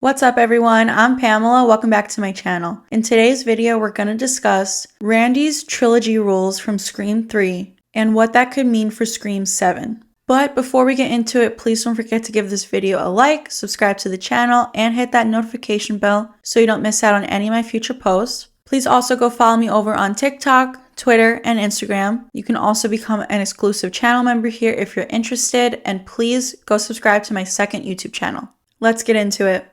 What's up everyone, I'm Pamela, welcome back to my channel. In today's video, we're going to discuss Randy's trilogy rules from Scream 3 and what that could mean for Scream 7. But before we get into it, please don't forget to give this video a like, subscribe to the channel, and hit that notification bell so you don't miss out on any of my future posts. Please also go follow me over on TikTok, Twitter, and Instagram. You can also become an exclusive channel member here if you're interested, and please go subscribe to my second YouTube channel. Let's get into it.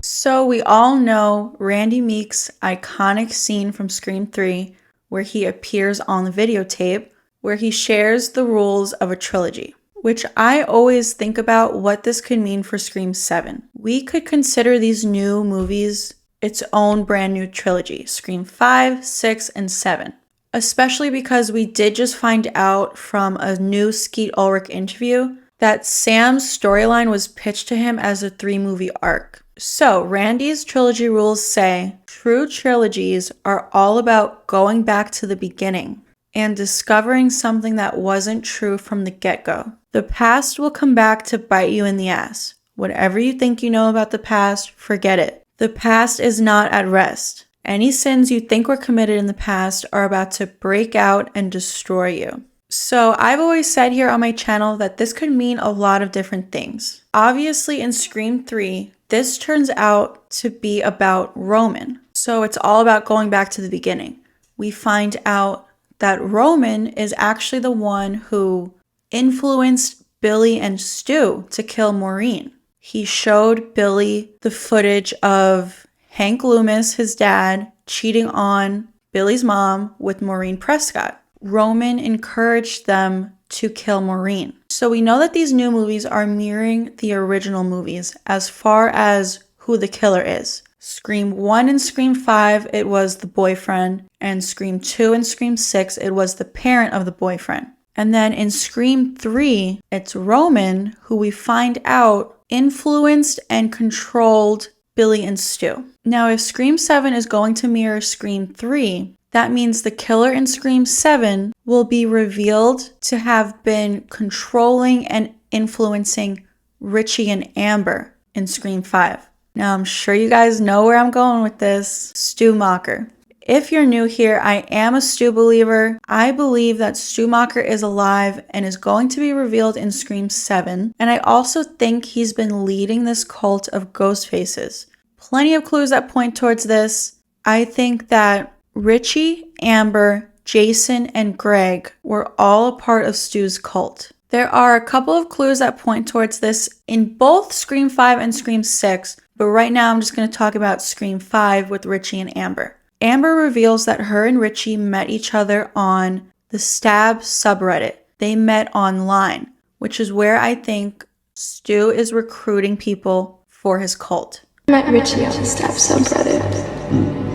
So we all know Randy Meek's iconic scene from Scream 3 where he appears on the videotape where he shares the rules of a trilogy, which I always think about what this could mean for Scream 7. We could consider these new movies its own brand new trilogy, Scream 5, 6, and 7. Especially because we did just find out from a new Skeet Ulrich interview that Sam's storyline was pitched to him as a 3-movie arc. So, Randy's trilogy rules say, true trilogies are all about going back to the beginning and discovering something that wasn't true from the get-go. The past will come back to bite you in the ass. Whatever you think you know about the past, forget it. The past is not at rest. Any sins you think were committed in the past are about to break out and destroy you. So I've always said here on my channel that this could mean a lot of different things. Obviously in Scream 3, this turns out to be about Roman. So it's all about going back to the beginning. We find out that Roman is actually the one who influenced Billy and Stu to kill Maureen. He showed Billy the footage of Hank Loomis, his dad, cheating on Billy's mom with Maureen Prescott. Roman encouraged them to kill Maureen. So we know that these new movies are mirroring the original movies as far as who the killer is. Scream 1 and Scream 5, it was the boyfriend, and Scream 2 and Scream 6, it was the parent of the boyfriend. And then in Scream 3, it's Roman who we find out influenced and controlled Billy and Stu. Now, if Scream 7 is going to mirror Scream 3, that means the killer in Scream 7 will be revealed to have been controlling and influencing Richie and Amber in Scream 5. Now, I'm sure you guys know where I'm going with this. Stu Macher. If you're new here, I am a Stu believer. I believe that Stu Macher is alive and is going to be revealed in Scream 7. And I also think he's been leading this cult of ghost faces. Plenty of clues that point towards this. I think that Richie, Amber, Jason, and Greg were all a part of Stu's cult. There are a couple of clues that point towards this in both Scream 5 and Scream 6, but right now I'm just going to talk about Scream 5 with Richie and Amber. Amber reveals that her and Richie met each other on the Stab subreddit. They met online, which is where I think Stu is recruiting people for his cult. I met Richie on the Stab subreddit.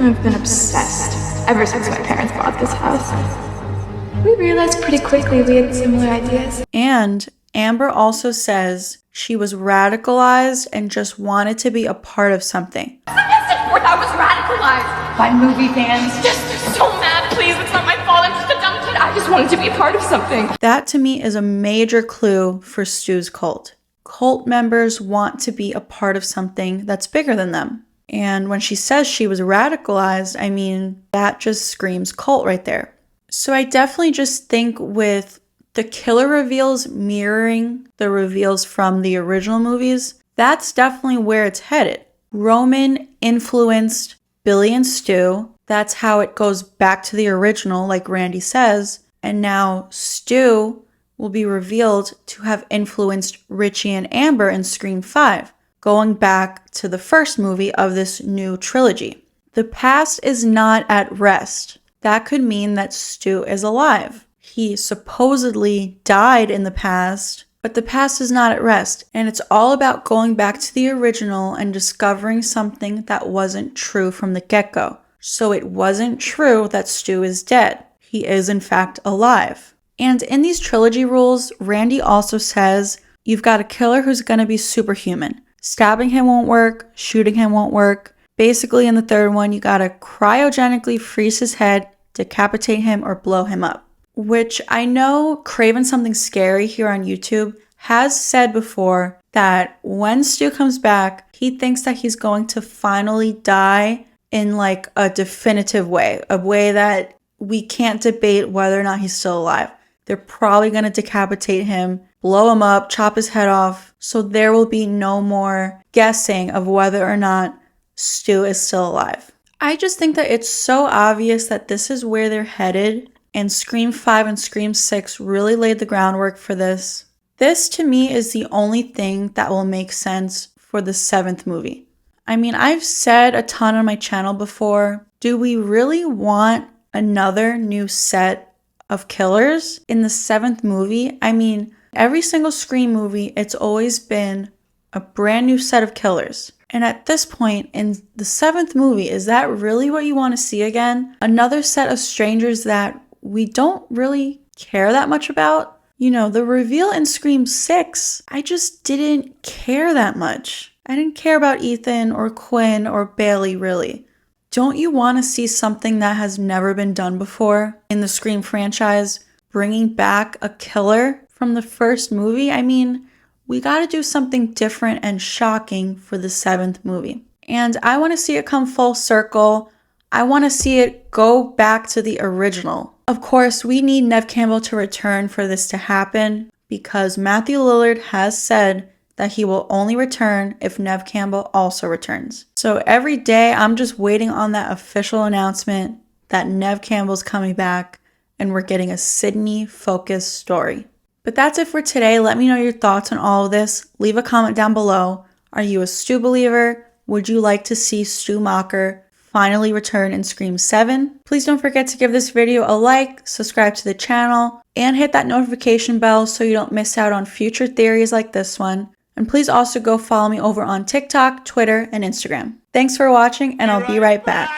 I've been obsessed ever since my parents bought this house. We realized pretty quickly we had similar ideas. And Amber also says she was radicalized and just wanted to be a part of something. I was radicalized by movie fans. Just so mad, please. It's not my fault. I'm just a dumb kid. I just wanted to be a part of something. That to me is a major clue for Stu's cult. Cult members want to be a part of something that's bigger than them. And when she says she was radicalized, I mean, that just screams cult right there. So I definitely just think with the killer reveals mirroring the reveals from the original movies, that's definitely where it's headed. Roman influenced Billy and Stu. That's how it goes back to the original, like Randy says. And now Stu will be revealed to have influenced Richie and Amber in Scream 5. Going back to the first movie of this new trilogy. The past is not at rest. That could mean that Stu is alive. He supposedly died in the past, but the past is not at rest, and it's all about going back to the original and discovering something that wasn't true from the get-go. So it wasn't true that Stu is dead. He is in fact alive. And in these trilogy rules, Randy also says, you've got a killer who's gonna be superhuman. Stabbing him won't work, shooting him won't work. Basically, in the third one, you gotta cryogenically freeze his head, decapitate him, or blow him up. Which I know Craven Something Scary here on YouTube has said before that when Stu comes back, he thinks that he's going to finally die in like a definitive way, a way that we can't debate whether or not he's still alive. They're probably going to decapitate him, blow him up, chop his head off, so there will be no more guessing of whether or not Stu is still alive. I just think that it's so obvious that this is where they're headed, and Scream 5 and Scream 6 really laid the groundwork for this. This, to me, is the only thing that will make sense for the 7th movie. I mean, I've said a ton on my channel before, do we really want another new set of killers in the 7th movie? I mean, every single Scream movie, it's always been a brand new set of killers. And at this point in the 7th movie, is that really what you want to see again? Another set of strangers that we don't really care that much about? You know, the reveal in Scream 6, I just didn't care that much. I didn't care about Ethan or Quinn or Bailey, really. Don't you want to see something that has never been done before in the Scream franchise? Bringing back a killer from the first movie? I mean, we got to do something different and shocking for the 7th movie. And I want to see it come full circle. I want to see it go back to the original. Of course, we need Neve Campbell to return for this to happen because Matthew Lillard has said that he will only return if Neve Campbell also returns. So every day I'm just waiting on that official announcement that Neve Campbell's coming back and we're getting a Sydney-focused story. But that's it for today. Let me know your thoughts on all of this. Leave a comment down below. Are you a Stu believer? Would you like to see Stu Macher finally return in Scream 7? Please don't forget to give this video a like, subscribe to the channel, and hit that notification bell so you don't miss out on future theories like this one. And please also go follow me over on TikTok, Twitter, and Instagram. Thanks for watching, and I'll be right back.